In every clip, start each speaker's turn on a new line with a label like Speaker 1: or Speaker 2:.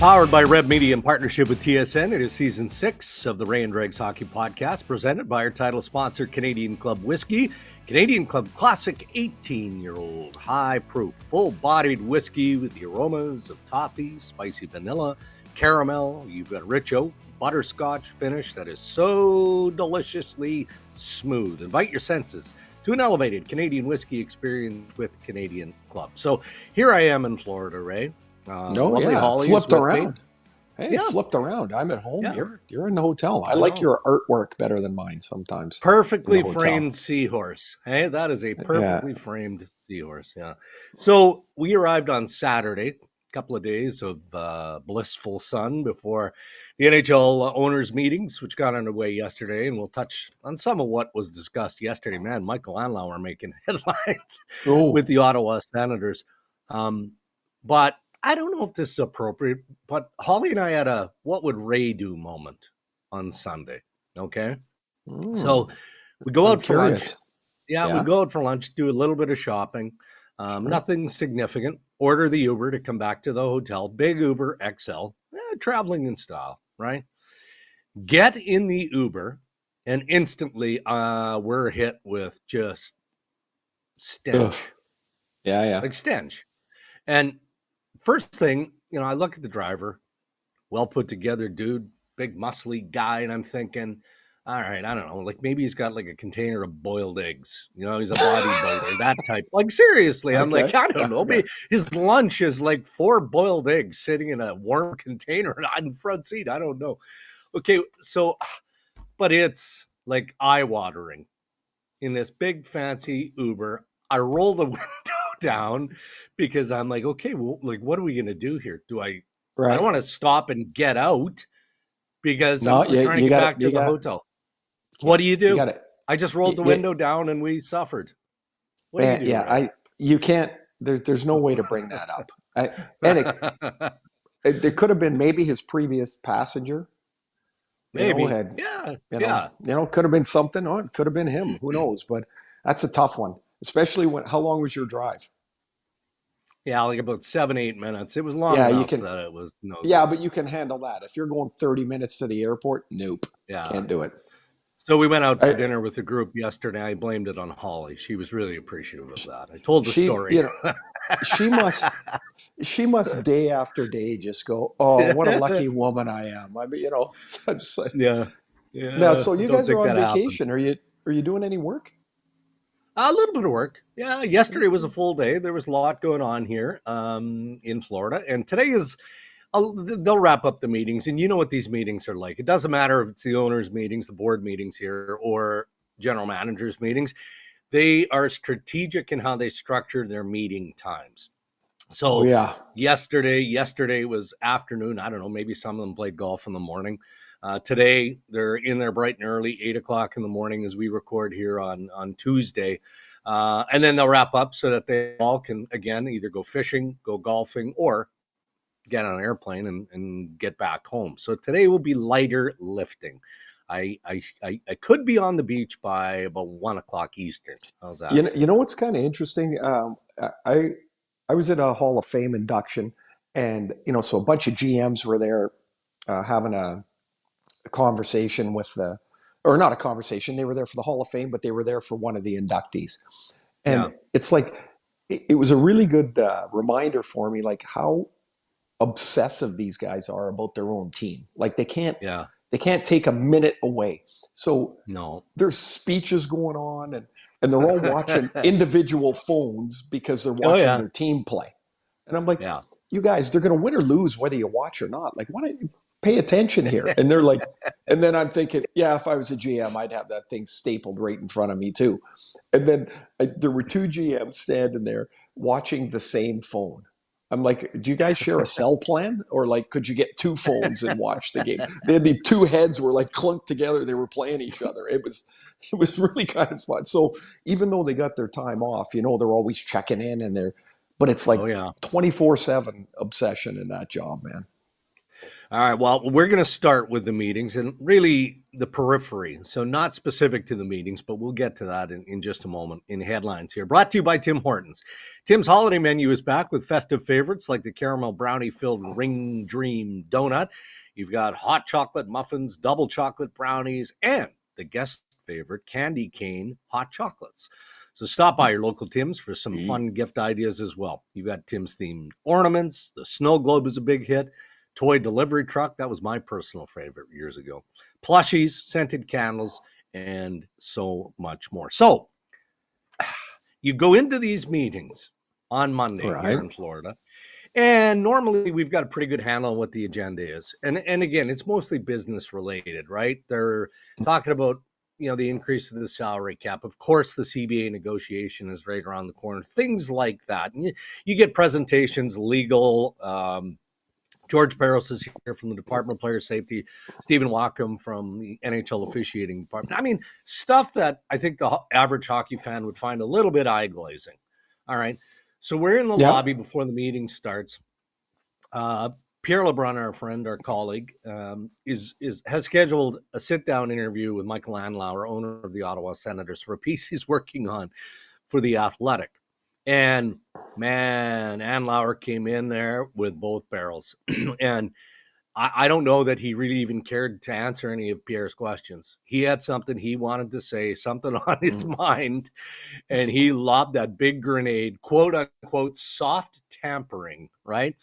Speaker 1: Powered by Rev Media in partnership with TSN, it is season 6 of the Ray and Dregs Hockey Podcast, presented by our title sponsor, Canadian Club Whiskey. Canadian Club Classic 18-year-old high-proof, full-bodied whiskey with the aromas of toffee, spicy vanilla, caramel. You've got Rishaug, butterscotch finish that is so deliciously smooth. Invite your senses to an elevated Canadian whiskey experience with Canadian Club. So here I am in Florida, Ray.
Speaker 2: Holly flipped around. Hey, yeah. Flipped around. I'm at home. Yeah. You're in the hotel. I like your artwork better than mine sometimes.
Speaker 1: Perfectly framed seahorse. Hey, that is a perfectly framed seahorse. Yeah. So we arrived on Saturday. A couple of days of blissful sun before the NHL owners meetings, which got underway yesterday, and we'll touch on some of what was discussed yesterday. Man, Michael Andlauer making headlines with the Ottawa Senators. But I don't know if this is appropriate, but Holly and I had a what would Ray do moment on Sunday. Okay. So we go out for lunch. Yeah, we go out for lunch, do a little bit of shopping. Nothing significant. Order the Uber to come back to the hotel. Big Uber XL, traveling in style, right? Get in the Uber, and instantly we're hit with just stench. Like stench. And first thing, I look at the driver, well put together dude, big muscly guy, and I'm thinking, all right, I don't know, like maybe he's got like a container of boiled eggs. He's a bodybuilder, that type. Like seriously, I'm like, I don't know. Maybe his lunch is like 4 boiled eggs sitting in a warm container on the front seat. I don't know. Okay, so, but it's like eye-watering. In this big fancy Uber, I roll the window down because I'm like, okay, well, like, what are we going to do here? I don't want to stop and get out because I'm trying to get back to the hotel. What do you do? I just rolled the window down and we suffered. What do you do?
Speaker 2: Yeah, you can't, there's no way to bring that up. It could have been maybe his previous passenger.
Speaker 1: Maybe.
Speaker 2: Could have been something, or it could have been him. Who knows? But that's a tough one, especially how long was your drive?
Speaker 1: Yeah, like about 7-8 minutes. It was long enough that it was no.
Speaker 2: Yeah, but you can handle that. If you're going 30 minutes to the airport, nope. Yeah. Can't do it.
Speaker 1: So we went out for dinner with the group yesterday. I blamed it on Holly. She was really appreciative of that. I told the story.
Speaker 2: She must day after day just go, oh, what a lucky woman I am. I mean, it's like, yeah. Now, so you guys are on vacation. Happens. Are you doing any work?
Speaker 1: A little bit of work. Yeah, yesterday was a full day. There was a lot going on here in Florida. And today is, they'll wrap up the meetings. And you know what these meetings are like. It doesn't matter if it's the owners' meetings, the board meetings here, or general managers' meetings. They are strategic in how they structure their meeting times. So yesterday was afternoon. I don't know, maybe some of them played golf in the morning. Today, they're in there bright and early, 8 o'clock in the morning as we record here on Tuesday. And then they'll wrap up so that they all can, again, either go fishing, go golfing, or get on an airplane and get back home. So today will be lighter lifting. I could be on the beach by about 1 o'clock Eastern. How's that?
Speaker 2: You know what's kind of interesting? I was at a Hall of Fame induction, and so a bunch of GMs were there having a conversation with or not a conversation. They were there for the Hall of Fame, but they were there for one of the inductees, and it's like it was a really good reminder for me, like how obsessive these guys are about their own team. Like they can't take a minute away. So there's speeches going on, and they're all watching individual phones because they're watching their team play. And I'm like, you guys, they're going to win or lose whether you watch or not. Like, why don't you pay attention here? And they're like, and then I'm thinking, if I was a GM, I'd have that thing stapled right in front of me too. And then there were 2 GMs standing there watching the same phone. I'm like, do you guys share a cell plan? Or like, could you get 2 phones and watch the game? They had the 2 heads were like clunked together. They were playing each other. It was really kind of fun. So even though they got their time off, they're always checking in but it's like 24/7 obsession in that job, man.
Speaker 1: All right. Well, we're going to start with the meetings and really the periphery. So, not specific to the meetings, but we'll get to that in just a moment in headlines here. Brought to you by Tim Hortons. Tim's holiday menu is back with festive favorites like the caramel brownie filled Ring Dream Donut. You've got hot chocolate muffins, double chocolate brownies, and the guest favorite, candy cane hot chocolates. So stop by your local Tim's for some fun gift ideas as well. You've got Tim's themed ornaments. The snow globe is a big hit. Toy delivery truck, that was my personal favorite years ago. Plushies, scented candles, and so much more. So you go into these meetings on Monday here in Florida, and normally we've got a pretty good handle on what the agenda is. And again, it's mostly business related, right? They're talking about, the increase of the salary cap. Of course, the CBA negotiation is right around the corner, things like that. And you get presentations, legal. George Barros is here from the Department of Player Safety. Stephen Wacom from the NHL officiating department. I mean, stuff that I think the average hockey fan would find a little bit eye-glazing. All right. So we're in the lobby before the meeting starts. Pierre LeBrun, our friend, our colleague, has scheduled a sit-down interview with Michael Andlauer, owner of the Ottawa Senators, for a piece he's working on for The Athletic. And man, Andlauer came in there with both barrels. And I don't know that he really even cared to answer any of Pierre's questions. He had something he wanted to say, something on his mind, and he lobbed that big grenade, quote unquote, soft tampering, right?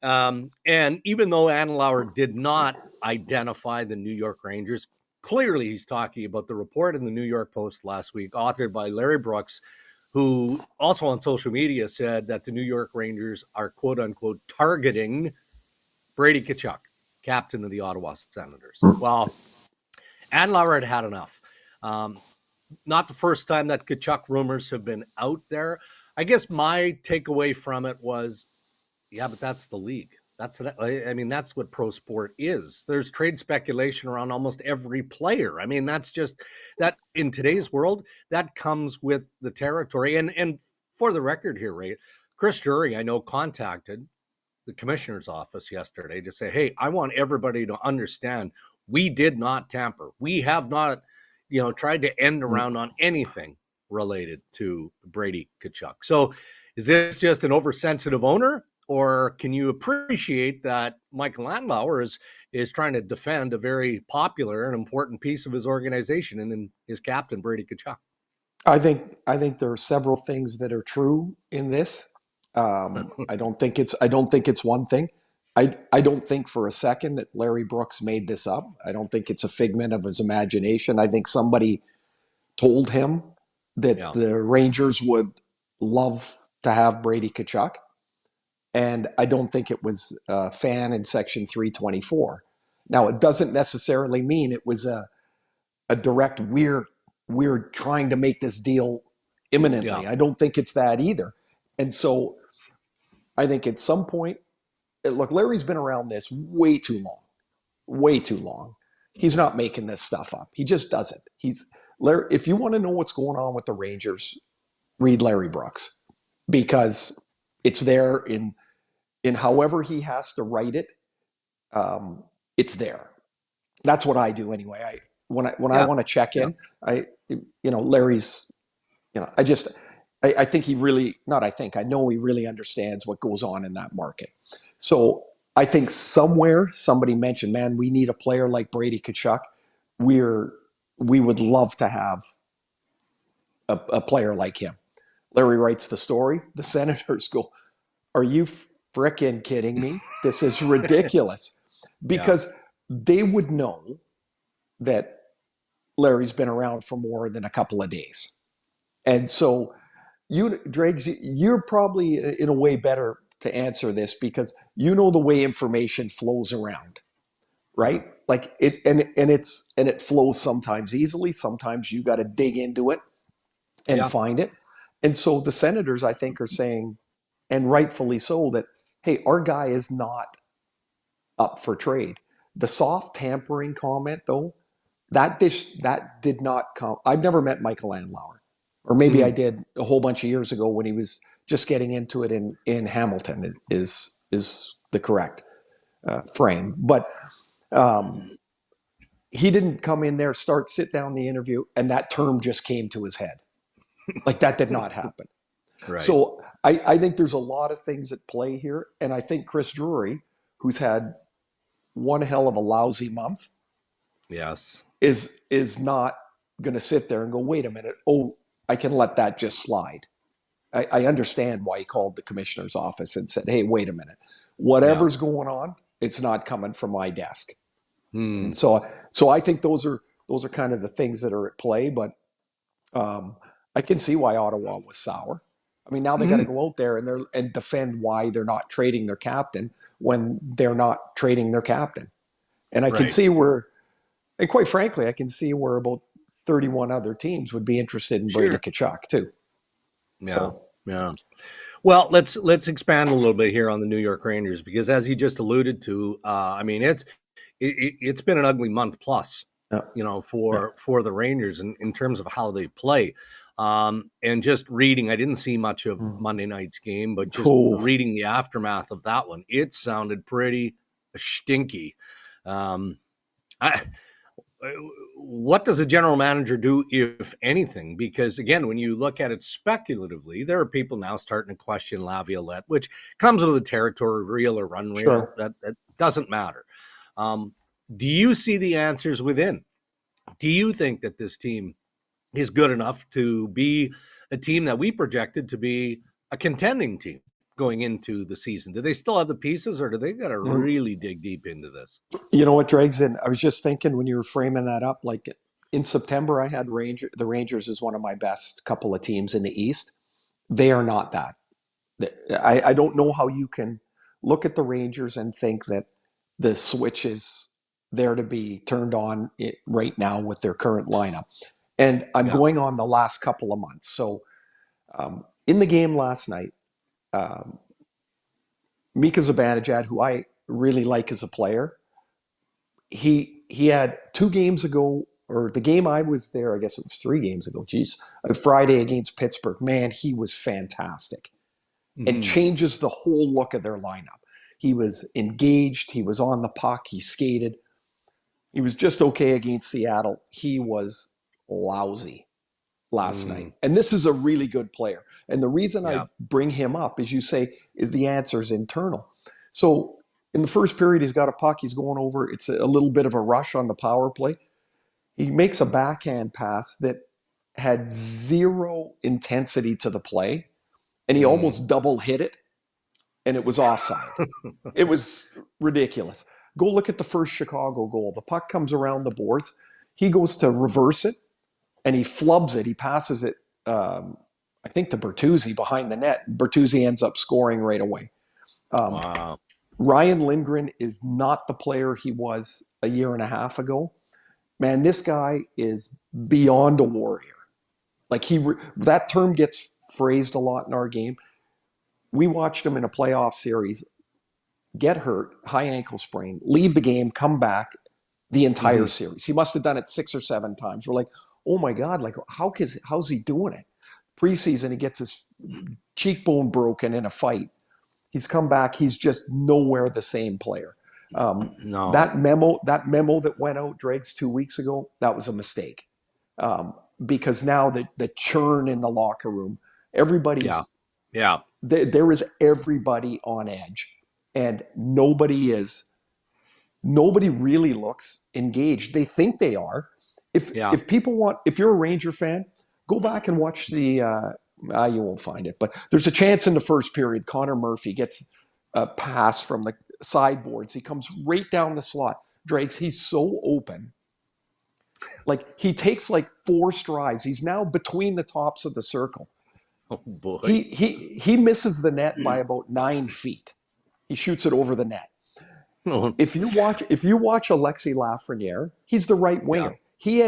Speaker 1: And even though Andlauer did not identify the New York Rangers, clearly he's talking about the report in the New York Post last week, authored by Larry Brooks, who also on social media said that the New York Rangers are, quote unquote, targeting Brady Tkachuk, captain of the Ottawa Senators. Well, Andlauer had enough. Not the first time that Tkachuk rumors have been out there. I guess my takeaway from it was, yeah, but that's the league. That's what pro sport is. There's trade speculation around almost every player. I mean, that's just that in today's world, that comes with the territory. And for the record here, Ray, Chris Drury, I know, contacted the commissioner's office yesterday to say, hey, I want everybody to understand we did not tamper. We have not, tried to end around on anything related to Brady Tkachuk. So is this just an oversensitive owner? Or can you appreciate that Michael Andlauer is trying to defend a very popular and important piece of his organization and in his captain, Brady Tkachuk?
Speaker 2: I think there are several things that are true in this. I don't think it's one thing. I don't think for a second that Larry Brooks made this up. I don't think it's a figment of his imagination. I think somebody told him that the Rangers would love to have Brady Tkachuk. And I don't think it was a fan in Section 324. Now, it doesn't necessarily mean it was a direct, we're trying to make this deal imminently. I don't think it's that either. And so I think at some point, look, Larry's been around this way too long. He's not making this stuff up. He just doesn't. If you want to know what's going on with the Rangers, read Larry Brooks, because it's there in however he has to write it. It's there. That's what I do anyway. When I want to check in, Larry's, I think he really, not I think, I know he really understands what goes on in that market. So I think somewhere somebody mentioned, man, we need a player like Brady Tkachuk. We would love to have a player like him. Larry writes the story. The Senators go, are you frickin' kidding me? This is ridiculous. Because they would know that Larry's been around for more than a couple of days. And so Dregs, you're probably in a way better to answer this because you know the way information flows around, right? Like it flows sometimes easily. Sometimes you got to dig into it and find it. And so the Senators, I think, are saying, and rightfully so, that, hey, our guy is not up for trade. The soft tampering comment, though, that did not come. I've never met Michael Andlauer, or maybe I did a whole bunch of years ago when he was just getting into it in Hamilton. Is the correct? frame. But he didn't come in there, sit down the interview, and that term just came to his head. Like, that did not happen.
Speaker 1: Right.
Speaker 2: So I think there's a lot of things at play here. And I think Chris Drury, who's had one hell of a lousy month,
Speaker 1: yes,
Speaker 2: is not going to sit there and go, wait a minute, oh, I can let that just slide. I understand why he called the commissioner's office and said, hey, wait a minute. Whatever's going on, it's not coming from my desk. And so I think those are kind of the things that are at play. But I can see why Ottawa was sour. I mean, now they got to go out there and defend why they're not trading their captain when they're not trading their captain. And I can see where, and quite frankly, I can see where about 31 other teams would be interested in Brady Tkachuk too.
Speaker 1: Yeah. Well, let's expand a little bit here on the New York Rangers, because as you just alluded to, I mean, it's been an ugly month plus, for the Rangers in terms of how they play. And just reading, I didn't see much of Monday night's game, but just reading the aftermath of that one, it sounded pretty stinky. What does a general manager do, if anything? Because again, when you look at it speculatively, there are people now starting to question Laviolette, which comes with the territory, real or unreal. That doesn't matter. Do you see the answers within? Do you think that this team is good enough to be a team that we projected to be a contending team going into the season? Do they still have the pieces, or do they got to really dig deep into this?
Speaker 2: You know what, Dregs? And I was just thinking when you were framing that up, like in September, I had the Rangers as one of my best couple of teams in the East. They are not that. I don't know how you can look at the Rangers and think that the switch is there to be turned on right now with their current lineup. And I'm going on the last couple of months. So in the game last night, Mika Zibanejad, who I really like as a player, he had 2 games ago, or the game I was there, I guess it was 3 games ago, Friday against Pittsburgh. Man, he was fantastic. And changes the whole look of their lineup. He was engaged. He was on the puck. He skated. He was just okay against Seattle. He was lousy last night. And this is a really good player. And the reason I bring him up, as you say, is the answer's internal. So in the first period, he's got a puck. He's going over. It's a little bit of a rush on the power play. He makes a backhand pass that had 0 intensity to the play, and he almost double hit it, and it was offside. It was ridiculous. Go look at the first Chicago goal. The puck comes around the boards. He goes to reverse it, and he flubs it. He passes it, I think, to Bertuzzi behind the net. Bertuzzi ends up scoring right away. Ryan Lindgren is not the player he was a year and a half ago. Man, this guy is beyond a warrior. Like, that term gets phrased a lot in our game. We watched him in a playoff series get hurt, high ankle sprain, leave the game, come back the entire series. He must have done it 6 or 7 times. We're like, oh my God, like how's he doing it? Preseason, he gets his cheekbone broken in a fight. He's come back. He's just nowhere the same player.
Speaker 1: No.
Speaker 2: That memo that went out, Dregs, 2 weeks ago, that was a mistake. Because now the churn in the locker room, everybody's there is everybody on edge, and nobody really looks engaged. They think they are. If people want, if you're a Ranger fan, go back and watch the. You won't find it, but there's a chance in the first period. Connor Murphy gets a pass from the sideboards. He comes right down the slot. Dregs, he's so open. Like, he takes like 4 strides. He's now between the tops of the circle.
Speaker 1: Oh boy.
Speaker 2: He misses the net by about 9 feet. He shoots it over the net. If you watch Alexis Lafreniere, he's the right winger. He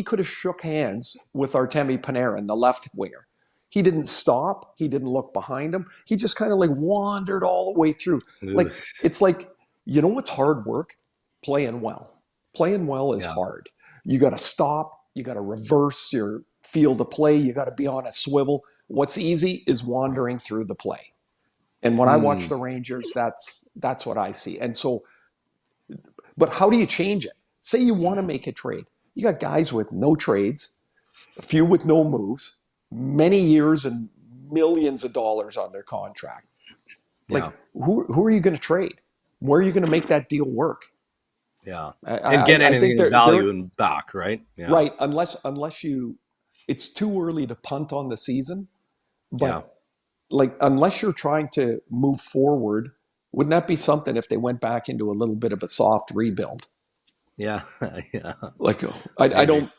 Speaker 2: could have shook hands with Artemi Panarin, the left winger. He didn't stop. He didn't look behind him. He just kind of like wandered all the way through. Like, it's like, what's hard work? Playing well. Playing well is hard. You got to stop. You got to reverse your field of play. You got to be on a swivel. What's easy is wandering through the play. And when I watch the Rangers, that's what I see. And so But how do you change it? Say you want to make a trade. You got guys with no trades, a few with no moves, many years and millions of dollars on their contract. Like,
Speaker 1: Yeah.
Speaker 2: who are you going to trade? Where are you going to make that deal work?
Speaker 1: Yeah.
Speaker 2: I,
Speaker 1: And get
Speaker 2: I think
Speaker 1: anything of value
Speaker 2: they're
Speaker 1: in back, right? Yeah.
Speaker 2: right, unless you, it's too early to punt on the season.
Speaker 1: Yeah.
Speaker 2: But like, unless you're trying to move forward, wouldn't that be something if they went back into a little bit of a soft rebuild?
Speaker 1: Yeah. Yeah.
Speaker 2: Like,
Speaker 1: Maybe.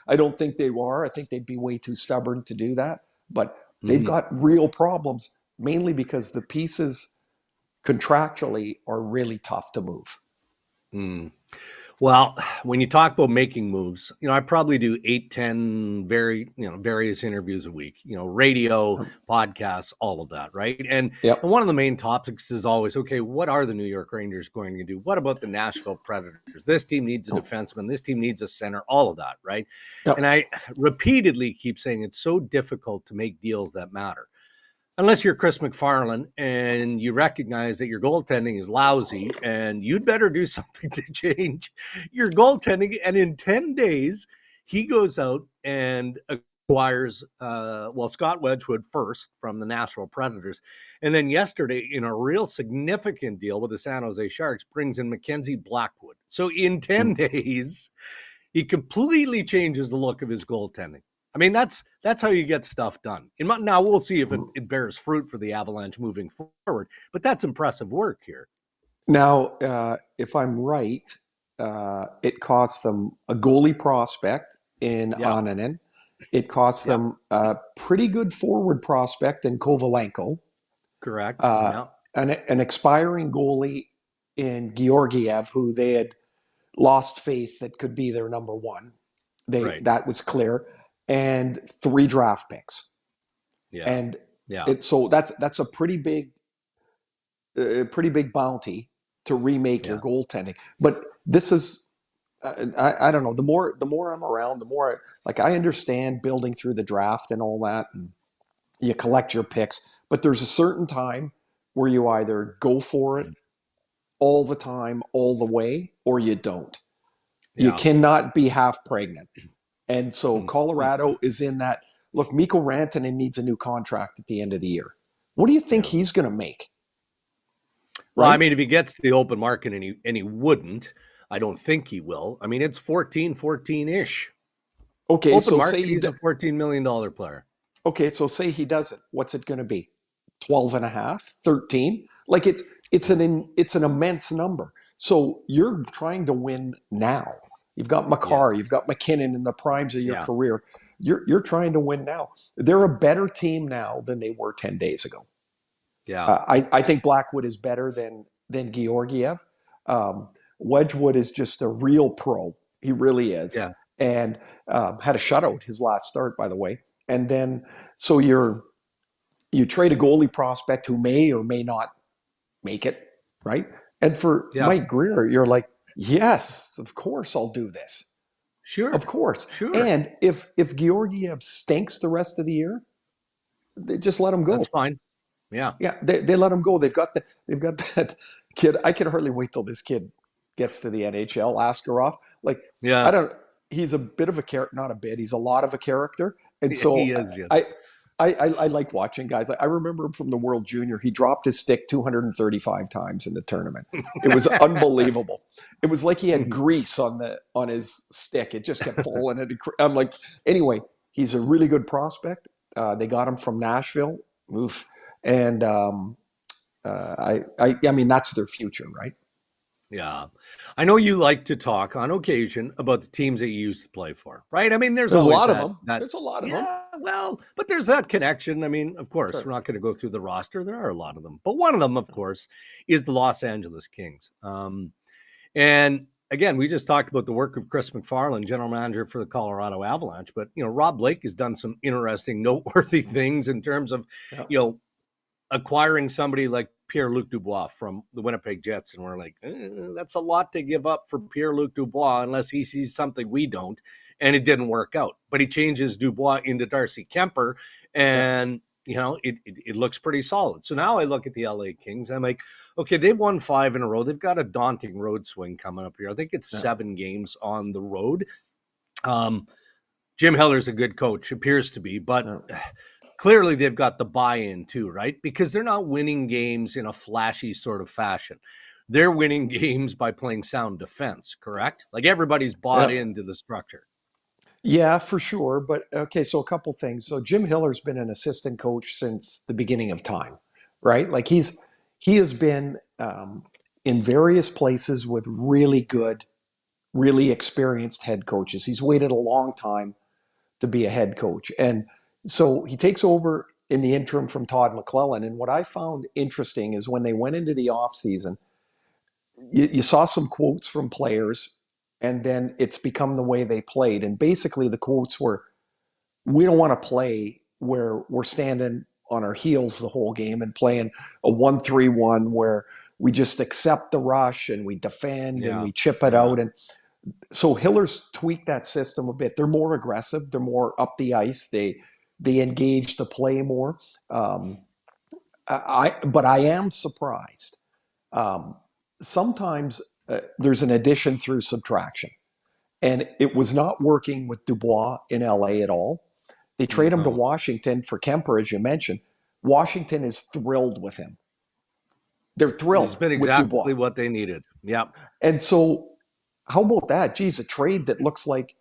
Speaker 2: I don't think they are. I think they'd be way too stubborn to do that. But they've
Speaker 1: Mhm.
Speaker 2: got real problems, mainly because the pieces contractually are really tough to move.
Speaker 1: Mm. Well, when you talk about making moves, I probably do 8, 10 various interviews a week, radio, podcasts, all of that. Right. And
Speaker 2: Yep.
Speaker 1: one of the main topics is always, okay, what are the New York Rangers going to do? What about the Nashville Predators? This team needs a defenseman. This team needs a center, all of that. Right. And
Speaker 2: Yep.
Speaker 1: I repeatedly keep saying it's so difficult to make deals that matter. Unless you're Chris McFarland and you recognize that your goaltending is lousy and you'd better do something to change your goaltending. And in 10 days, he goes out and acquires, Scott Wedgwood first from the Nashville Predators. And then yesterday, in a real significant deal with the San Jose Sharks, brings in Mackenzie Blackwood. So in 10 days, he completely changes the look of his goaltending. I mean, that's how you get stuff done. Now we'll see if it bears fruit for the Avalanche moving forward, but that's impressive work here.
Speaker 2: Now, if I'm right, it cost them a goalie prospect in
Speaker 1: Yeah,
Speaker 2: Ananen. It cost
Speaker 1: yeah,
Speaker 2: them a pretty good forward prospect in Kovalenko,
Speaker 1: correct.
Speaker 2: uh,
Speaker 1: Yeah,
Speaker 2: an expiring goalie in Georgiev, who they had lost faith that could be their number one.
Speaker 1: right.
Speaker 2: That was clear, and 3 draft picks,
Speaker 1: Yeah,
Speaker 2: and
Speaker 1: yeah,
Speaker 2: so that's a pretty big bounty to remake your
Speaker 1: yeah,
Speaker 2: goaltending. But this is, I don't know. The more I'm around, the more I understand building through the draft and all that, and you collect your picks. But there's a certain time where you either go for it all the time, all the way, or you don't. You
Speaker 1: yeah.
Speaker 2: cannot be half pregnant. And so
Speaker 1: Mm, mm,
Speaker 2: Colorado is in that. Look, Mikko Rantanen needs a new contract at the end of the year. What do you think
Speaker 1: yeah.
Speaker 2: he's going to make?
Speaker 1: Well, I
Speaker 2: Right?
Speaker 1: mean, if he gets to the open market and he wouldn't, I don't think he will. I mean, it's 14-ish.
Speaker 2: Okay,
Speaker 1: Open
Speaker 2: so say
Speaker 1: market,
Speaker 2: he
Speaker 1: he's a $14 million player.
Speaker 2: okay, so say he doesn't. What's it going to be? 12 and a half, 13? Like it's an immense number. So you're trying to win now. You've got
Speaker 1: Yes.
Speaker 2: Makar, you've got McKinnon in the primes of your
Speaker 1: Yeah.
Speaker 2: career. You're trying to win now. They're a better team now than they were 10 days ago.
Speaker 1: Yeah.
Speaker 2: I think Blackwood is better than Georgiev. Um, Wedgwood is just a real pro. He really is,
Speaker 1: Yeah.
Speaker 2: and had a shutout his last start, by the way. And then so you trade a goalie prospect who may or may not make it, right? And for
Speaker 1: Yeah.
Speaker 2: Mike Greer, you're like, yes, of course I'll do this, of
Speaker 1: Sure.
Speaker 2: course.
Speaker 1: Sure.
Speaker 2: And if Georgiev stinks the rest of the year, they just let him
Speaker 1: That's
Speaker 2: go.
Speaker 1: fine. Yeah.
Speaker 2: Yeah, they let him go. They've got that kid. I can hardly wait till this kid gets to the NHL. Askarov, like I
Speaker 1: Yeah.
Speaker 2: don't. He's a bit of a character, not a bit. He's a lot of a character, and
Speaker 1: He
Speaker 2: so
Speaker 1: is, yes.
Speaker 2: I like watching guys. I remember him from the World Junior. He dropped his stick 235 times in the tournament. It was unbelievable. It was like he had grease on his stick. It just kept falling. I'm like, anyway, he's a really good prospect. They got him from Nashville. Oof. And I mean, that's their future, right?
Speaker 1: Yeah. I know you like to talk on occasion about the teams that you used to play for, right? I mean, there's
Speaker 2: There's a
Speaker 1: always
Speaker 2: lot of them.
Speaker 1: that
Speaker 2: There's a lot of them.
Speaker 1: yeah, well, but there's that connection. I mean, of course,
Speaker 2: Sure.
Speaker 1: we're not going to go through the roster. There are a lot of them. But one of them, of course, is the Los Angeles Kings. And again, we just talked about the work of Chris McFarland, general manager for the Colorado Avalanche, but Rob Blake has done some interesting, noteworthy things in terms of,
Speaker 2: Yeah.
Speaker 1: acquiring somebody like Pierre-Luc Dubois from the Winnipeg Jets. And we're like, that's a lot to give up for Pierre-Luc Dubois unless he sees something we don't. And it didn't work out. But he changes Dubois into Darcy Kemper. And it looks pretty solid. So now I look at the LA Kings. I'm like, okay, they've won 5 in a row. They've got a daunting road swing coming up here. I think it's 7 games on the road. Jim Heller's a good coach, appears to be, but clearly they've got the buy-in too, right? Because they're not winning games in a flashy sort of fashion. They're winning games by playing sound defense, correct? Like everybody's bought into the structure.
Speaker 2: Yeah, for sure. But okay, so a couple things. So Jim Hiller's been an assistant coach since the beginning of time, right? Like he has been in various places with really good, really experienced head coaches. He's waited a long time to be a head coach, and so he takes over in the interim from Todd McClellan. And what I found interesting is when they went into the offseason, you saw some quotes from players, and then it's become the way they played. And basically, the quotes were, "We don't want to play where we're standing on our heels the whole game and playing a 1-3-1 where we just accept the rush and we defend and we chip it out." And so Hiller's tweaked that system a bit. They're more aggressive. They're more up the ice. They engage the play more. But I am surprised. Sometimes there's an addition through subtraction. And it was not working with Dubois in LA at all. They trade him to Washington for Kemper, as you mentioned. Washington is thrilled with him. They're thrilled. It's
Speaker 1: been exactly what they needed. Yeah.
Speaker 2: And so how about that? Geez, a trade that looks like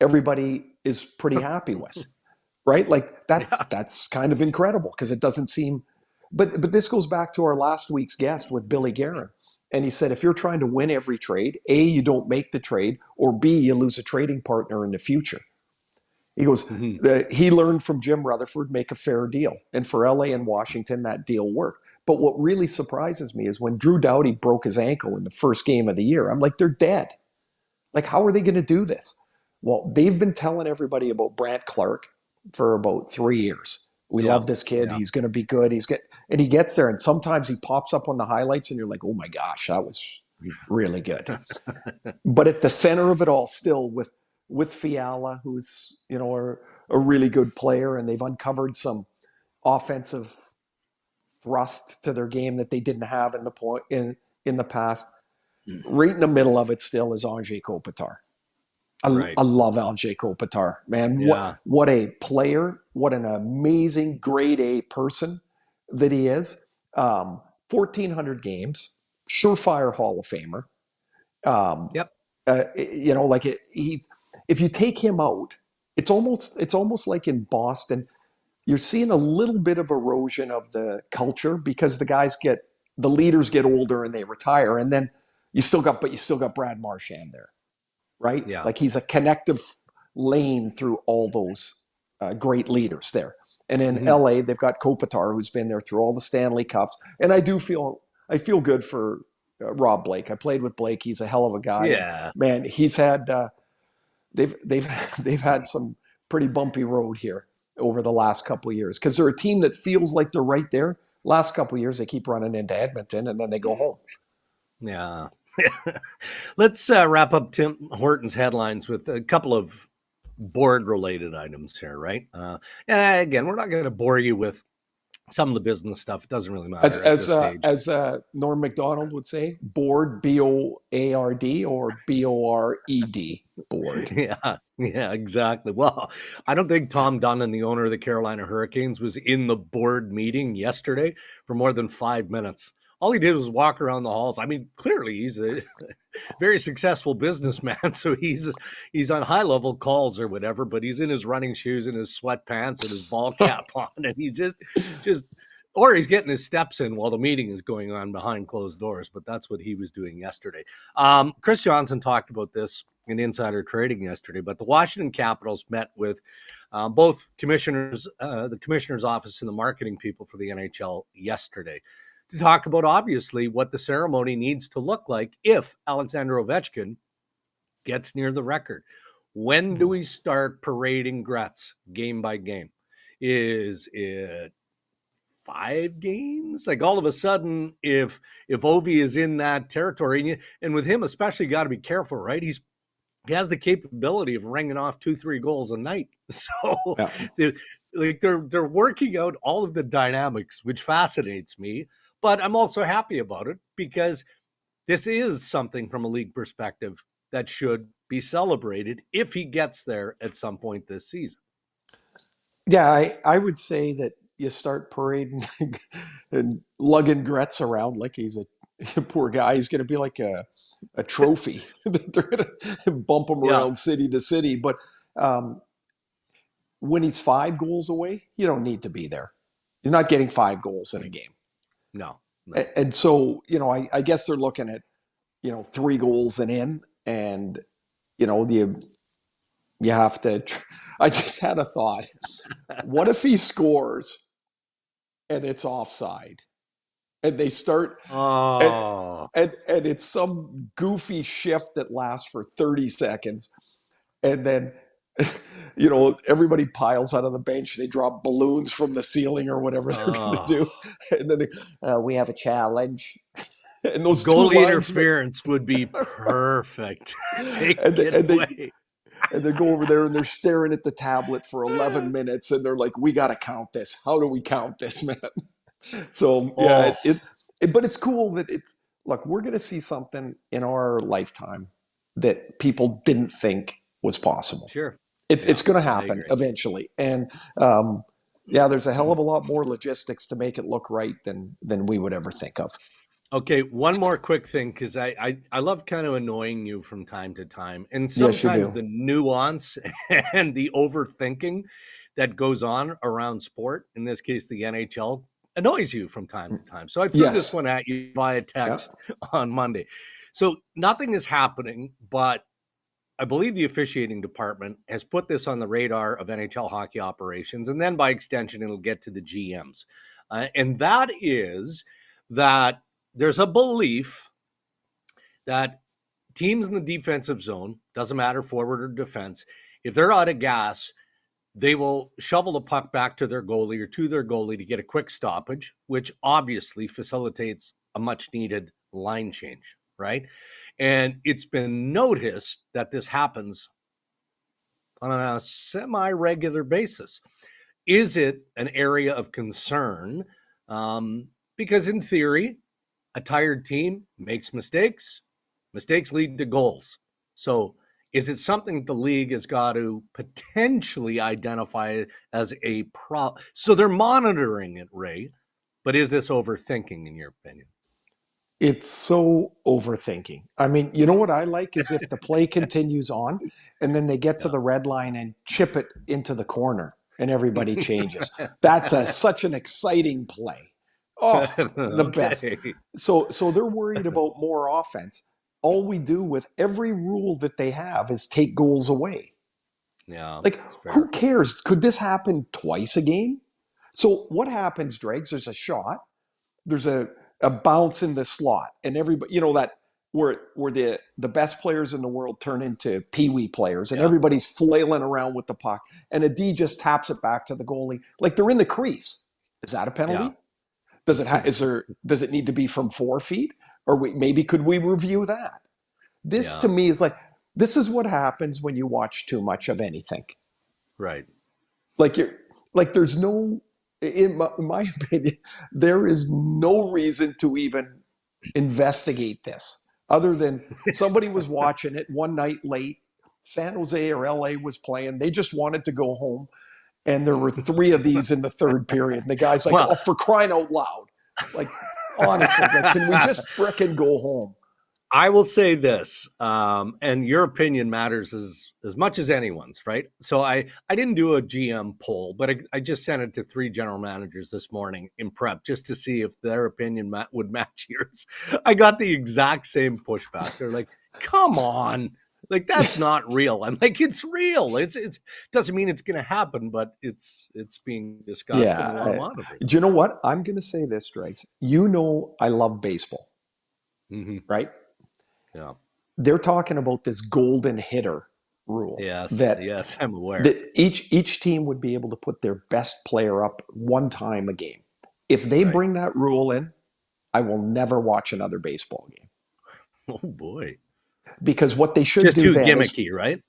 Speaker 2: everybody is pretty happy with, right? Like that's kind of incredible because it doesn't seem. But this goes back to our last week's guest with Billy Guerin. And he said, if you're trying to win every trade, A, you don't make the trade, or B, you lose a trading partner in the future. He goes, he learned from Jim Rutherford, make a fair deal. And for LA and Washington, that deal worked. But what really surprises me is when Drew Doughty broke his ankle in the first game of the year, I'm like, they're dead. Like, how are they going to do this? Well, they've been telling everybody about Brandt Clark for about 3 years. We love this kid. Yeah. He's going to be good. And he gets there, and sometimes he pops up on the highlights, and you're like, oh my gosh, that was really good. But at the center of it all, still with Fiala, who's a really good player, and they've uncovered some offensive thrust to their game that they didn't have in the past. Right in the middle of it still is Anze Kopitar. I love Anze Kopitar, man. Yeah. What a player. What an amazing grade A person that he is. 1,400 games, surefire Hall of Famer. If you take him out, it's almost like in Boston, you're seeing a little bit of erosion of the culture because the leaders get older and they retire. And then you still got Brad Marchand there. Right? Yeah. Like he's a connective lane through all those great leaders there. And in LA, they've got Kopitar, who's been there through all the Stanley Cups. And I feel good for Rob Blake. I played with Blake. He's a hell of a guy. Yeah. And, man, he's had they've had some pretty bumpy road here over the last couple of years because they're a team that feels like they're right there. Last couple of years, they keep running into Edmonton and then they go home.
Speaker 1: Yeah. Let's wrap up Tim Horton's headlines with a couple of board-related items here, right? Again, we're not going to bore you with some of the business stuff. It doesn't really matter
Speaker 2: as Norm Macdonald would say, board, B-O-A-R-D or B-O-R-E-D, board.
Speaker 1: Yeah, exactly. Well, I don't think Tom Dunn, the owner of the Carolina Hurricanes, was in the board meeting yesterday for more than 5 minutes. All he did was walk around the halls. I mean, clearly he's a very successful businessman, so he's on high-level calls or whatever, but he's in his running shoes and his sweatpants and his ball cap on, and he's just or he's getting his steps in while the meeting is going on behind closed doors, but that's what he was doing yesterday. Chris Johnson talked about this in Insider Trading yesterday, but the Washington Capitals met with both commissioners, the commissioner's office and the marketing people for the NHL yesterday, to talk about, obviously, what the ceremony needs to look like if Alexander Ovechkin gets near the record. When do we start parading Gretz game by game? Is it 5 games? Like all of a sudden, if Ovie is in that territory, and with him especially, got to be careful, right? He has the capability of ringing off 2-3 goals a night. So Like they're working out all of the dynamics, which fascinates me. But I'm also happy about it because this is something from a league perspective that should be celebrated if he gets there at some point this season.
Speaker 2: Yeah, I would say that you start parading and lugging Gretz around like he's a poor guy. He's going to be like a trophy. They're going to bump him
Speaker 1: Yeah.
Speaker 2: around city to city. But um, when he's 5 goals away, you don't need to be there. You're not getting 5 goals in a game.
Speaker 1: No.
Speaker 2: And so, I guess they're looking at, 3 goals and in, and, you have to. I just had a thought. What if he scores and it's offside? And they start, and,
Speaker 1: Oh.
Speaker 2: and it's some goofy shift that lasts for 30 seconds. And then, everybody piles out of the bench. They drop balloons from the ceiling or whatever they're going to do. And then we have a challenge. And those
Speaker 1: goalie interference would be perfect. Take it away.
Speaker 2: And they go over there and they're staring at the tablet for 11 minutes and they're like, we got to count this. How do we count this, man? So, yeah, but it's cool that look, we're going to see something in our lifetime that people didn't think was possible.
Speaker 1: Sure.
Speaker 2: It's going to happen eventually. And, there's a hell of a lot more logistics to make it look right than we would ever think of.
Speaker 1: Okay, one more quick thing, because I love kind of annoying you from time to time. And sometimes the nuance and the overthinking that goes on around sport, in this case, the NHL, annoys you from time to time. So I threw this one at you via text on Monday. So nothing is happening, but I believe the officiating department has put this on the radar of NHL hockey operations, and then by extension, it'll get to the GMs. And that is that there's a belief that teams in the defensive zone, doesn't matter forward or defense, if they're out of gas, they will shovel the puck back to their goalie or to their goalie to get a quick stoppage, which obviously facilitates a much needed line change, right? And it's been noticed that this happens on a semi-regular basis. Is it an area of concern? Because in theory, a tired team makes mistakes. Mistakes lead to goals. So is it something the league has got to potentially identify as a problem? So they're monitoring it, Ray, but is this overthinking in your opinion?
Speaker 2: It's so overthinking. I mean, you know what I like is if the play continues on and then they get to the red line and chip it into the corner and everybody changes. That's such an exciting play. Oh, the best. So they're worried about more offense. All we do with every rule that they have is take goals away.
Speaker 1: Yeah.
Speaker 2: Like, who cares? Could this happen twice a game? So what happens, Dregs? There's a shot. There's a bounce in the slot. And everybody, that where the best players in the world turn into peewee players and everybody's flailing around with the puck. And a D just taps it back to the goalie. Like they're in the crease. Is that a penalty? Yeah. Does it need to be from 4 feet? Or maybe could we review that? This to me is like, this is what happens when you watch too much of anything.
Speaker 1: Right.
Speaker 2: Like there's no, in my opinion, there is no reason to even investigate this other than somebody was watching it one night late. San Jose or LA was playing. They just wanted to go home. And there were 3 of these in the third period. And the guy's like, oh, for crying out loud. Like, honestly, can we just frickin' go home?
Speaker 1: I will say this, and your opinion matters as much as anyone's, right? So I didn't do a GM poll, but I just sent it to 3 general managers this morning in prep just to see if their opinion would match yours. I got the exact same pushback. They're like, come on. Like, that's not real. I'm like, it's real. It's doesn't mean it's going to happen, but it's being discussed.
Speaker 2: Yeah. Do you know what? I'm going to say this, Dregs. I love baseball, right?
Speaker 1: Yeah.
Speaker 2: They're talking about this golden hitter rule.
Speaker 1: Yes, I'm aware.
Speaker 2: That each team would be able to put their best player up one time a game. If they bring that rule in, I will never watch another baseball game.
Speaker 1: Oh boy.
Speaker 2: Because what they should
Speaker 1: just
Speaker 2: do
Speaker 1: too
Speaker 2: then
Speaker 1: gimmicky, right?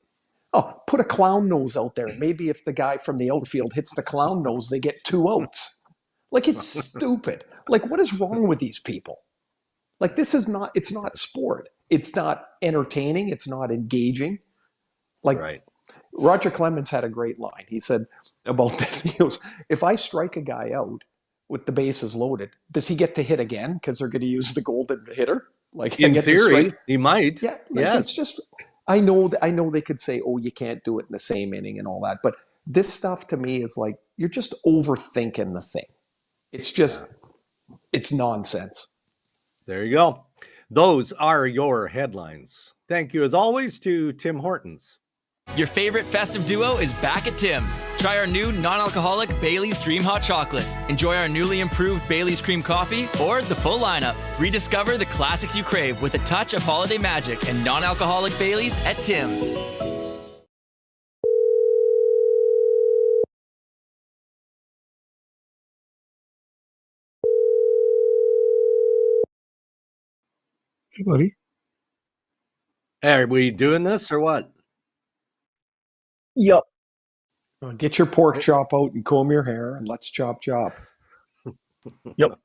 Speaker 2: Oh, put a clown nose out there. Maybe if the guy from the outfield hits the clown nose, they get 2 outs. Like, it's stupid. Like, what is wrong with these people? Like, it's not sport. It's not entertaining. It's not engaging. Like,
Speaker 1: right.
Speaker 2: Roger Clemens had a great line. He said about this, he goes, if I strike a guy out with the bases loaded, does he get to hit again because they're going to use the golden hitter? Like,
Speaker 1: in theory, he might.
Speaker 2: Yeah, like, yes. It's just, I know they could say, oh, you can't do it in the same inning and all that. But this stuff to me is like, you're just overthinking the thing. It's just, it's nonsense.
Speaker 1: There you go. Those are your headlines. Thank you, as always, to Tim Hortons.
Speaker 3: Your favorite festive duo is back at Tim's. Try our new non-alcoholic Bailey's Dream Hot Chocolate. Enjoy our newly improved Bailey's Cream Coffee or the full lineup. Rediscover the classics you crave with a touch of holiday magic and non-alcoholic Bailey's at Tim's.
Speaker 4: Hey, buddy.
Speaker 1: Hey, are we doing this or what?
Speaker 4: Yep.
Speaker 2: Get your pork chop out and comb your hair, and let's chop.
Speaker 4: Yep.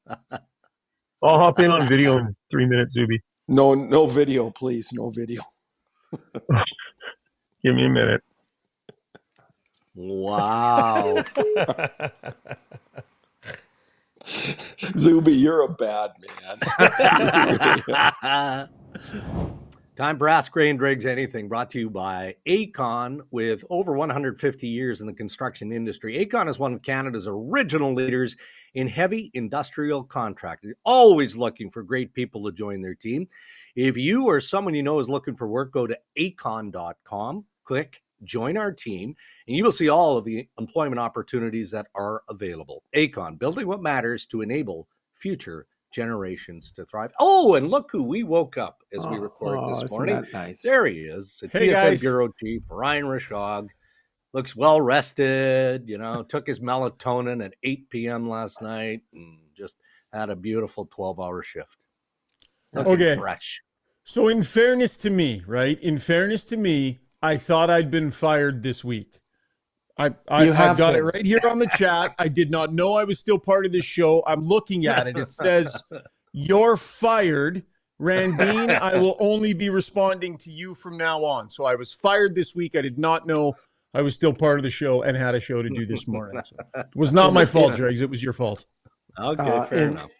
Speaker 4: I'll hop in on video in 3 minutes, Zuby.
Speaker 2: No video, please. No video.
Speaker 4: Give me a minute.
Speaker 1: Wow.
Speaker 2: Zuby, you're a bad man.
Speaker 1: Time for Ask Ray and Dregs Anything, brought to you by Acon. With over 150 years in the construction industry, Acon is one of Canada's original leaders in heavy industrial contracting, always looking for great people to join their team. If you or someone you know is looking for work, go to acon.com, click Join Our Team, and you will see all of the employment opportunities that are available. Acon, building what matters to enable future generations to thrive. Oh, and look who we woke up as we record this morning.
Speaker 2: Nice.
Speaker 1: There he is. The
Speaker 5: Hey,
Speaker 1: TSN
Speaker 5: guys.
Speaker 1: Bureau Chief, Ryan Rishaug. Looks well rested, took his melatonin at 8 p.m. last night and just had a beautiful 12-hour shift. Looking
Speaker 5: Okay.
Speaker 1: fresh.
Speaker 5: So in fairness to me, right? In fairness to me, I thought I'd been fired this week. I've got it right here on the chat. I did not know I was still part of this show. I'm looking at it. It says, "You're fired, Randine. I will only be responding to you from now on." So I was fired this week. I did not know I was still part of the show and had a show to do this morning. So it was not my fault, Dregs. It was your fault.
Speaker 1: Okay, fair enough.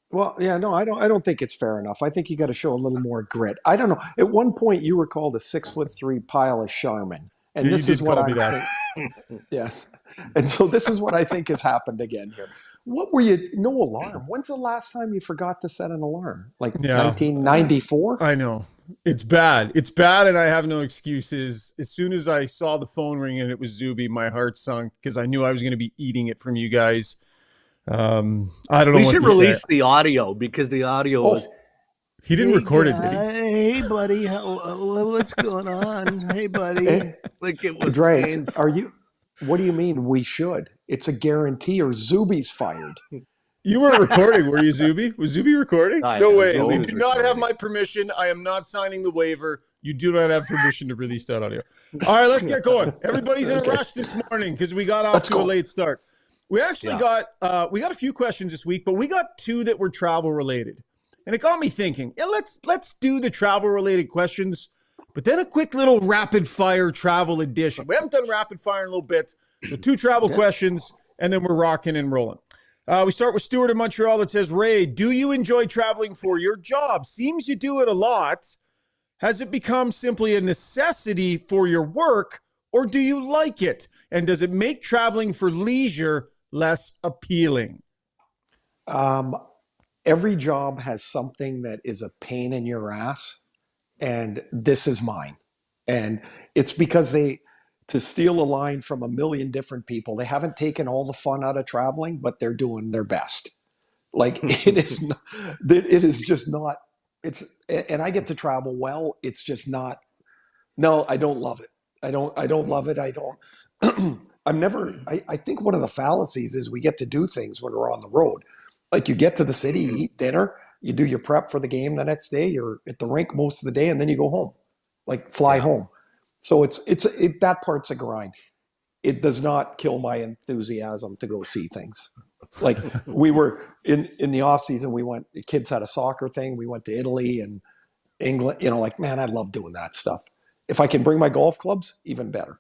Speaker 2: Well, yeah, no, I don't think it's fair enough. I think you got to show a little more grit. I don't know. At one point, you were called a 6'3" pile of Charmin, and
Speaker 5: Yeah,
Speaker 2: this
Speaker 5: you
Speaker 2: is
Speaker 5: did
Speaker 2: what
Speaker 5: call
Speaker 2: I
Speaker 5: me that.
Speaker 2: think. Yes, and so this is what I think has happened again here. What were you? No alarm. When's the last time you forgot to set an alarm? Like
Speaker 5: Yeah.
Speaker 2: 1994?
Speaker 5: I know. It's bad. It's bad, and I have no excuses. As soon as I saw the phone ring and it was Zuby, my heart sunk because I knew I was going to be eating it from you guys. I don't know.
Speaker 1: We
Speaker 5: what
Speaker 1: should
Speaker 5: to
Speaker 1: release
Speaker 5: say.
Speaker 1: the audio because the audio was.
Speaker 5: He didn't record it, did he?
Speaker 1: Hey, buddy, what's going on? Hey, buddy. Like it was.
Speaker 2: Dregs,
Speaker 1: painful.
Speaker 2: what do you mean we should? It's a guarantee or Zuby's fired.
Speaker 5: You weren't recording, were you, Zuby? Was Zuby recording?
Speaker 1: I
Speaker 5: No
Speaker 1: know,
Speaker 5: way.
Speaker 1: Zuby
Speaker 5: You
Speaker 1: was
Speaker 5: do not have
Speaker 1: recording.
Speaker 5: my permission. I am not signing the waiver. You do not have permission to release that audio. All right, let's get going. Everybody's in a rush this morning because we got off
Speaker 2: Let's
Speaker 5: to
Speaker 2: go.
Speaker 5: a late start. We actually got a few questions this week, but we got two that were travel related. And it got me thinking, let's do the travel related questions, but then a quick little rapid fire travel edition. We haven't done rapid fire in a little bit. So 2 travel questions, and then we're rocking and rolling. We start with Stuart in Montreal that says, Ray, do you enjoy traveling for your job? Seems you do it a lot. Has it become simply a necessity for your work, or do you like it? And does it make traveling for leisure less appealing?
Speaker 2: Every job has something that is a pain in your ass, and this is mine. And it's because to steal a line from a million different people, they haven't taken all the fun out of traveling, but they're doing their best. Like it is just not, and I get to travel well. It's just not, no, I don't love it. I don't love it. I think one of the fallacies is we get to do things when we're on the road. Like you get to the city, you eat dinner, you do your prep for the game the next day, you're at the rink most of the day, and then you go home, like fly home. So that part's a grind. It does not kill my enthusiasm to go see things. Like we were in the off season, the kids had a soccer thing. We went to Italy and England, like, man, I love doing that stuff. If I can bring my golf clubs, even better.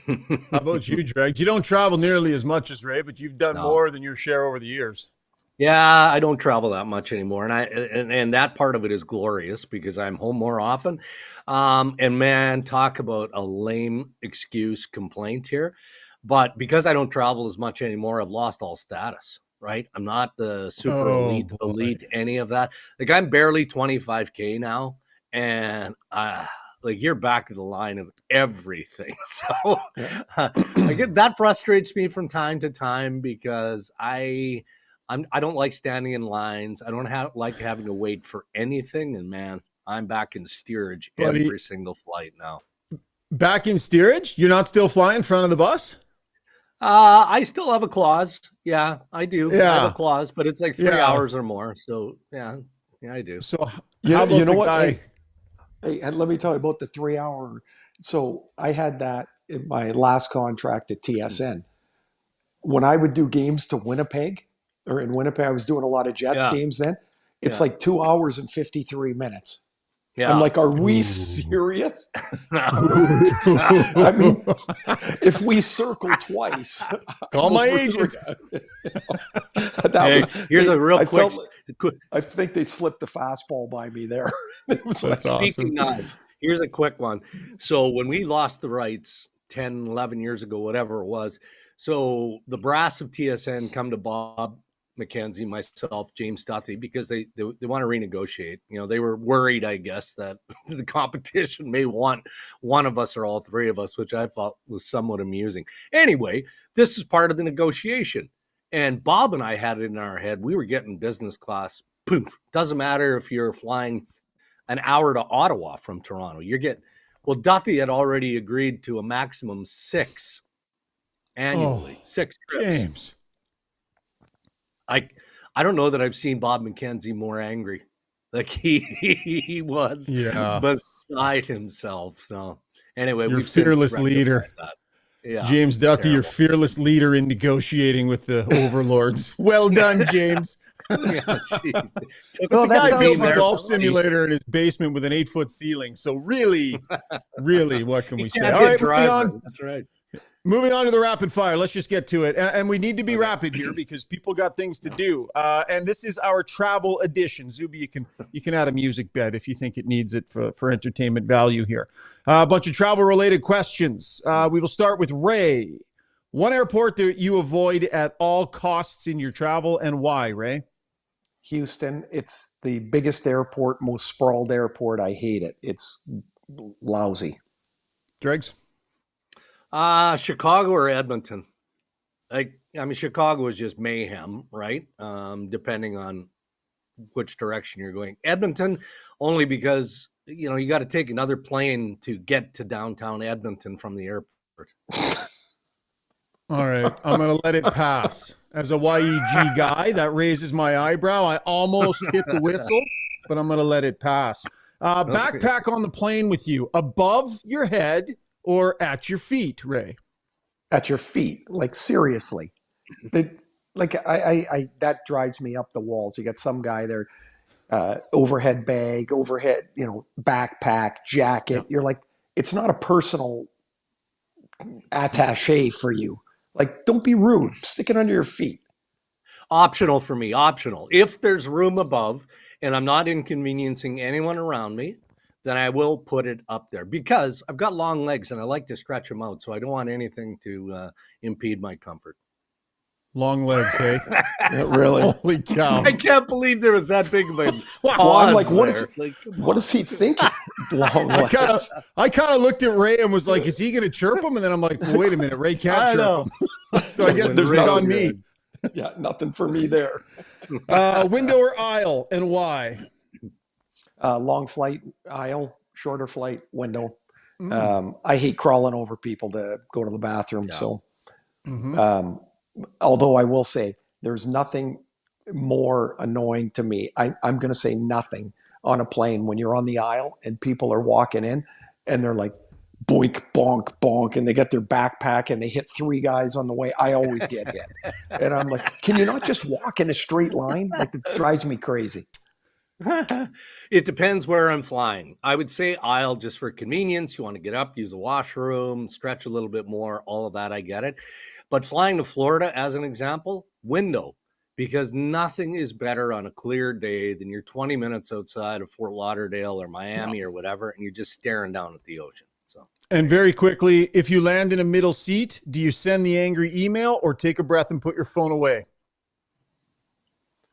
Speaker 5: How about you, Dregs? You don't travel nearly as much as Ray, but you've done more than your share over the years.
Speaker 1: Yeah, I don't travel that much anymore, and that part of it is glorious because I'm home more often. And man, talk about a lame excuse complaint here, but because I don't travel as much anymore, I've lost all status. Right, I'm not the super elite, any of that. Like I'm barely 25K now, and like you're back of the line of everything. So I get that frustrates me from time to time because I don't like standing in lines. I don't like having to wait for anything. And man, I'm back in steerage every single flight now.
Speaker 5: Back in steerage? You're not still flying in front of the bus?
Speaker 1: I still have a clause. Yeah, I do.
Speaker 5: Yeah.
Speaker 1: I have a clause, but it's like 3 hours or more. So yeah, I do.
Speaker 5: So
Speaker 2: you know what? Hey, and let me tell you about the 3 hour. So I had that in my last contract at TSN. When I would do games to Winnipeg, or in Winnipeg, I was doing a lot of Jets games then. It's like 2 hours and 53 minutes. Yeah. I'm like, are we serious? I mean, if we circle twice,
Speaker 5: call my agent.
Speaker 1: Here's a real quick.
Speaker 2: I think they slipped the fastball by me there.
Speaker 5: That's awesome.
Speaker 1: Speaking of, here's a quick one. So when we lost the rights 10, 11 years ago, whatever it was, so the brass of TSN come to Bob McKenzie, myself, James Duthie, because they want to renegotiate. They were worried, I guess, that the competition may want one of us or all three of us, which I thought was somewhat amusing. Anyway, this is part of the negotiation. And Bob and I had it in our head. We were getting business class. Poof. Doesn't matter if you're flying an hour to Ottawa from Toronto. Duthie had already agreed to a maximum 6 annually. 6 trips.
Speaker 5: James.
Speaker 1: I don't know that I've seen Bob McKenzie more angry. Like he was beside himself. So anyway,
Speaker 5: you're fearless leader.
Speaker 1: Yeah,
Speaker 5: James Duthie, your fearless leader in negotiating with the overlords. Well done, James. The guy built a golf simulator in his basement with an 8-foot ceiling. So really, what can we say? All right, moving on.
Speaker 1: That's right.
Speaker 5: Moving on to the rapid fire. Let's just get to it. And we need to be rapid here because people got things to do. And this is our travel edition. Zuby, you can add a music bed if you think it needs it for entertainment value here. A bunch of travel-related questions. We will start with Ray. One airport that you avoid at all costs in your travel, and why, Ray?
Speaker 2: Houston. It's the biggest airport, most sprawled airport. I hate it. It's lousy.
Speaker 5: Dregs?
Speaker 1: Chicago or Edmonton. Chicago is just mayhem, right? Depending on which direction you're going. Edmonton, only because, you got to take another plane to get to downtown Edmonton from the airport.
Speaker 5: All right. I'm going to let it pass. As a YEG guy, that raises my eyebrow. I almost hit the whistle, but I'm going to let it pass. Backpack on the plane with you, above your head or at your feet, Ray?
Speaker 2: At your feet, like seriously. I that drives me up the walls. You got some guy there, overhead bag, backpack, jacket. Yeah. You're like, it's not a personal attaché for you. Like, don't be rude. Stick it under your feet.
Speaker 1: Optional for me, optional. If there's room above and I'm not inconveniencing anyone around me, then I will put it up there because I've got long legs and I like to stretch them out. So I don't want anything to impede my comfort.
Speaker 5: Long legs, hey?
Speaker 2: Really?
Speaker 5: Holy cow.
Speaker 1: I can't believe there was that big of a
Speaker 2: well, I'm like, what is he thinking? Long legs.
Speaker 5: I kind of looked at Ray and was like, is he going to chirp him? And then I'm like, well, wait a minute, Ray can't chirp him. So I guess this is on me.
Speaker 2: Yeah, nothing for me there.
Speaker 5: Window or aisle, and why?
Speaker 2: Long flight, aisle, shorter flight, window. I hate crawling over people to go to the bathroom. Yeah. So, although I will say there's nothing more annoying to me. I'm going to say nothing on a plane when you're on the aisle and people are walking in and they're like boink, bonk, bonk, and they get their backpack and they hit 3 guys on the way. I always get hit. And I'm like, can you not just walk in a straight line? Like, it drives me crazy.
Speaker 1: It depends where I'm flying. I would say aisle just for convenience. You want to get up, use a washroom, stretch a little bit more, all of that, I get it. But flying to Florida, as an example, window, because nothing is better on a clear day than you're 20 minutes outside of Fort Lauderdale or Miami or whatever, and you're just staring down at the ocean. So,
Speaker 5: and very quickly, if you land in a middle seat, do you send the angry email or take a breath and put your phone away?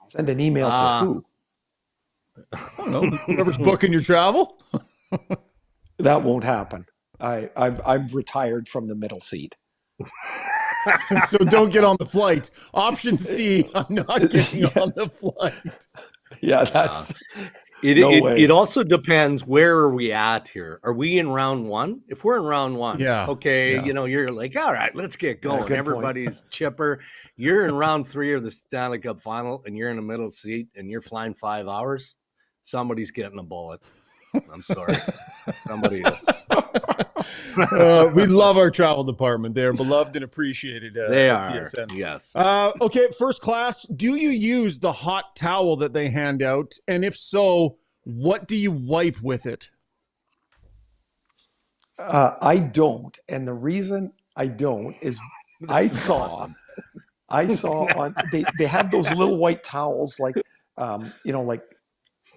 Speaker 2: Send an email to who?
Speaker 5: I don't know. Whoever's booking your travel.
Speaker 2: That won't happen. I'm retired from the middle seat.
Speaker 5: So don't get on the flight. Option C, I'm not getting on the flight.
Speaker 2: Yeah, that's
Speaker 1: it also depends, where are we at here? Are we in round 1? If we're in round 1, okay, you're like, all right, let's get going. Everybody's chipper. You're in round 3 of the Stanley Cup final and you're in the middle seat and you're flying 5 hours. Somebody's getting a bullet. I'm sorry. Somebody is.
Speaker 5: We love our travel department. They're beloved and appreciated.
Speaker 1: They are.
Speaker 5: TSN.
Speaker 1: Yes.
Speaker 5: Okay, first class, do you use the hot towel that they hand out? And if so, what do you wipe with it?
Speaker 2: I don't. And the reason I don't is I saw on they have those little white towels like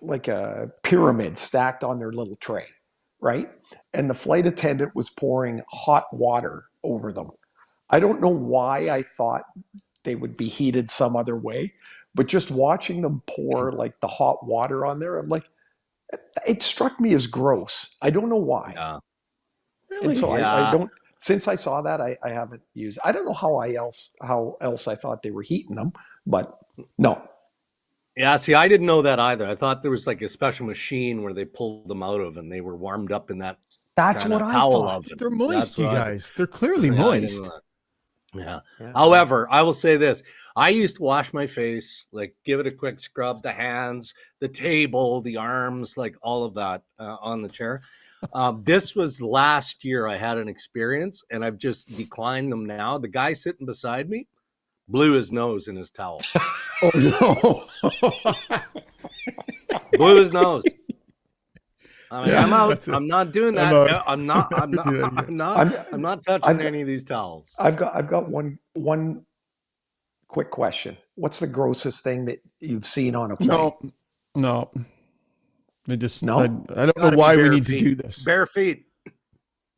Speaker 2: like a pyramid stacked on their little tray, right? And the flight attendant was pouring hot water over them. I don't know why I thought they would be heated some other way, but just watching them pour like the hot water on there, I'm like, it struck me as gross. I don't know why.
Speaker 1: Yeah.
Speaker 5: Really?
Speaker 2: And so I don't, since I saw that, I haven't used, I don't know how else I thought they were heating them, but no.
Speaker 1: Yeah, see, I didn't know that either. I thought there was like a special machine where they pulled them out of and they were warmed up in that.
Speaker 2: That's what I thought.
Speaker 1: Oven.
Speaker 5: They're moist, you guys. They're clearly moist.
Speaker 1: Yeah. However, I will say this. I used to wash my face, like give it a quick scrub, the hands, the table, the arms, like all of that on the chair. This was last year I had an experience and I've just declined them now. The guy sitting beside me blew his nose in his towel.
Speaker 5: Oh, no.
Speaker 1: Blew his nose. I mean, I'm out. I'm not doing that. I'm not touching any of these towels.
Speaker 2: I've got one quick question. What's the grossest thing that you've seen on a plane?
Speaker 5: No. They just
Speaker 2: no.
Speaker 5: I don't know why we need to do this.
Speaker 1: Bare feet.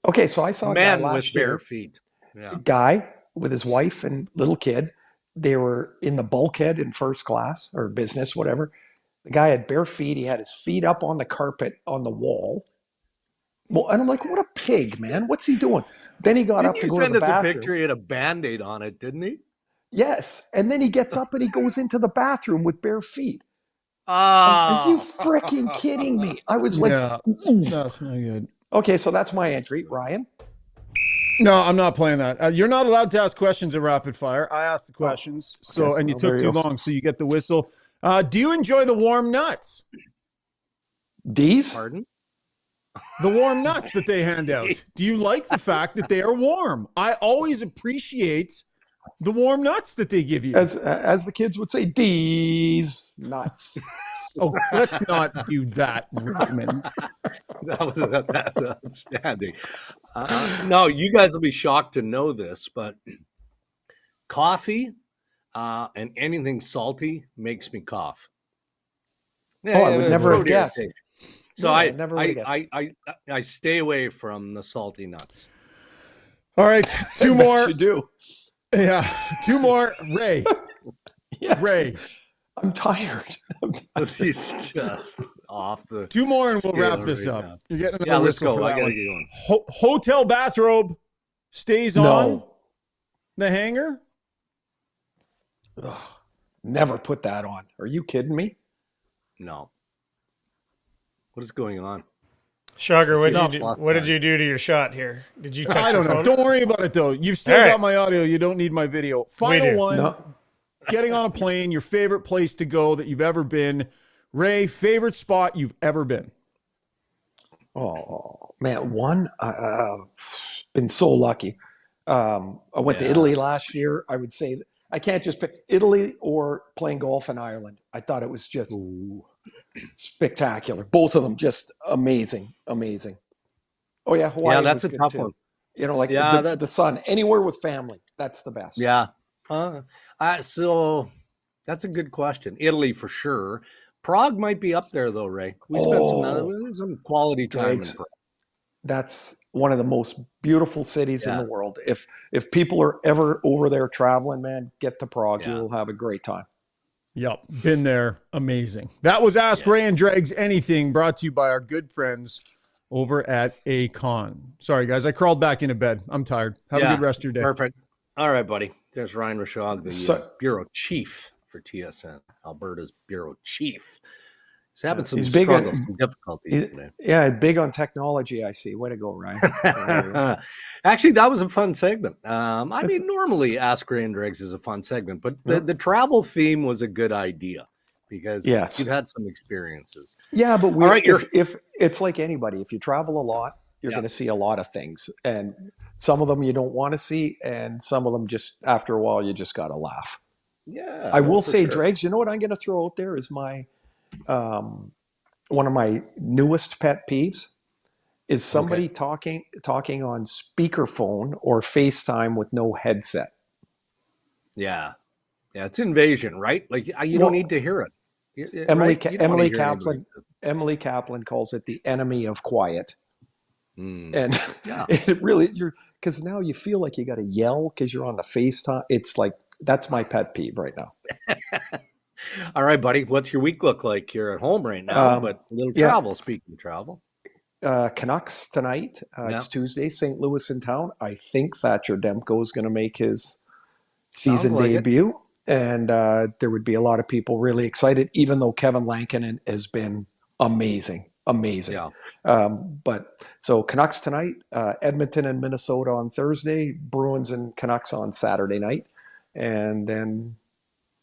Speaker 2: Okay, so I saw a
Speaker 1: man
Speaker 2: guy
Speaker 1: with bare feet. Yeah.
Speaker 2: Guy with his wife and little kid. They were in the bulkhead in first class or business, whatever. The guy had bare feet. He had his feet up on the carpet on the wall. Well, and I'm like, what a pig, man. What's he doing? Then he got up to go to the bathroom.
Speaker 1: He sent us a picture. He had a Band-Aid on it, didn't he?
Speaker 2: Yes. And then he gets up and he goes into the bathroom with bare feet.
Speaker 1: Are
Speaker 2: you freaking kidding me? I was like,
Speaker 5: that's not good.
Speaker 2: Okay, so that's my entry. Ryan?
Speaker 5: No, I'm not playing that. You're not allowed to ask questions in rapid fire. I asked the questions, and you took too long, so you get the whistle. Do you enjoy the warm nuts?
Speaker 2: D's?
Speaker 1: Pardon?
Speaker 5: The warm nuts that they hand out. Do you like the fact that they are warm? I always appreciate the warm nuts that they give you.
Speaker 2: As the kids would say, D's nuts.
Speaker 5: Oh, let's not do that, Raymond.
Speaker 1: That's outstanding. No, you guys will be shocked to know this, but coffee and anything salty makes me cough.
Speaker 2: I would never have guessed.
Speaker 1: So I stay away from the salty nuts.
Speaker 5: All right, two more.
Speaker 2: You do.
Speaker 5: Yeah, two more. Ray.
Speaker 2: Yes.
Speaker 5: Ray.
Speaker 2: I'm tired.
Speaker 1: He's just off the.
Speaker 5: Two more and we'll wrap this up.
Speaker 1: Now.
Speaker 5: You're getting another
Speaker 1: let's go.
Speaker 5: I
Speaker 1: gotta get going.
Speaker 5: Hotel bathrobe stays on the hanger.
Speaker 2: Ugh, never put that on. Are you kidding me?
Speaker 1: No. What is going on?
Speaker 6: Sugar, what did you do to your shot here? Did you touch
Speaker 5: I don't know.
Speaker 6: phone?
Speaker 5: Don't worry about it, though. You've still got my audio. You don't need my video. Final one. No. Getting on a plane, your favorite place to go that you've ever been. Ray, favorite spot you've ever been?
Speaker 2: Oh man, been so lucky. I went to Italy last year. I would say that I can't just pick Italy or playing golf in Ireland. I thought it was just spectacular. Both of them just amazing. Oh yeah, Hawaii.
Speaker 1: Yeah, that's
Speaker 2: was
Speaker 1: a
Speaker 2: good
Speaker 1: tough
Speaker 2: too.
Speaker 1: one.
Speaker 2: You know, like
Speaker 1: Yeah,
Speaker 2: the sun, anywhere with family. That's the best.
Speaker 1: Yeah. So that's a good question. Italy for sure. Prague might be up there though, Ray. We spent some quality time in
Speaker 2: Dregs.
Speaker 1: Prague.
Speaker 2: That's one of the most beautiful cities in
Speaker 1: Yeah.
Speaker 2: the world. If people are ever over there traveling, man, get to Prague.
Speaker 1: Yeah.
Speaker 2: You'll have a great time.
Speaker 5: Yep, been there. Amazing. That was Ask Ray and Dregs Anything, brought to you by our good friends over at Acon. Sorry, guys, I crawled back into bed. I'm tired. Have a good rest of your day.
Speaker 1: Perfect. All right, buddy. There's Ryan Rishaug, the bureau chief for TSN, Alberta's bureau chief. He's having some struggles, some difficulties today.
Speaker 2: Yeah, big on technology, I see. Way to go, Ryan.
Speaker 1: Actually, that was a fun segment. I mean, normally Ask Ray and Dregs is a fun segment, but the travel theme was a good idea because you've had some experiences.
Speaker 2: Yeah, but if it's like anybody, if you travel a lot, you're going to see a lot of things. And some of them you don't want to see, and some of them just, after a while, you just got to laugh.
Speaker 1: Yeah.
Speaker 2: I will say, Dregs, you know what I'm going to throw out there is my... one of my newest pet peeves is somebody talking on speakerphone or FaceTime with no headset.
Speaker 1: Yeah, it's invasion, right? Like you don't need to hear it.
Speaker 2: Emily Kaplan calls it the enemy of quiet. And it really, because now you feel like you got to yell because you're on the FaceTime. It's like, that's my pet peeve right now.
Speaker 1: All right, buddy. What's your week look like? You're at home right now, but a little travel. Speaking of travel,
Speaker 2: Canucks tonight. It's Tuesday. St. Louis in town. I think Thatcher Demko is going to make his season debut, and there would be a lot of people really excited. Even though Kevin Lankinen has been amazing. But so Canucks tonight, Edmonton and Minnesota on Thursday, Bruins and Canucks on Saturday night, and then.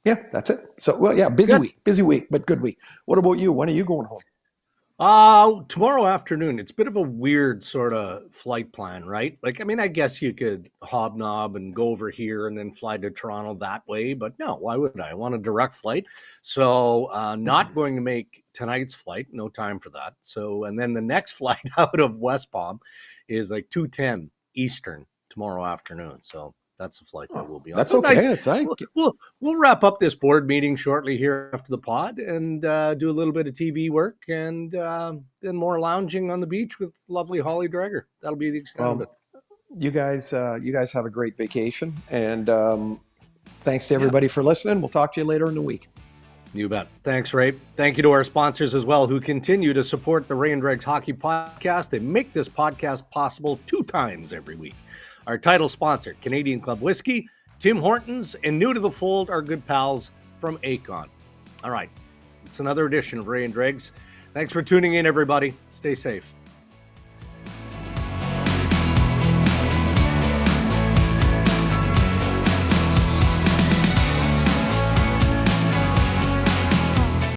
Speaker 2: Yeah, that's it. So, busy week, but good week. What about you? When are you going home?
Speaker 1: Tomorrow afternoon. It's a bit of a weird sort of flight plan, right? Like, I mean, I guess you could hobnob and go over here and then fly to Toronto that way, but no, why would I? I want a direct flight. So, not going to make tonight's flight. No time for that. So, and then the next flight out of West Palm is like 2:10 Eastern tomorrow afternoon. So, that's the flight that we'll be on.
Speaker 2: That's okay.
Speaker 1: Nice. We'll wrap up this board meeting shortly here after the pod and do a little bit of TV work and then more lounging on the beach with lovely Holly Dreger. That'll be the extent of it.
Speaker 2: You guys have a great vacation, and thanks to everybody for listening. We'll talk to you later in the week.
Speaker 1: You bet. Thanks, Ray. Thank you to our sponsors as well, who continue to support the Ray and Dregs Hockey Podcast. They make this podcast possible 2 times every week. Our title sponsor, Canadian Club Whiskey, Tim Hortons, and new to the fold, our good pals from Acon. All right, it's another edition of Ray and Dregs. Thanks for tuning in, everybody. Stay safe.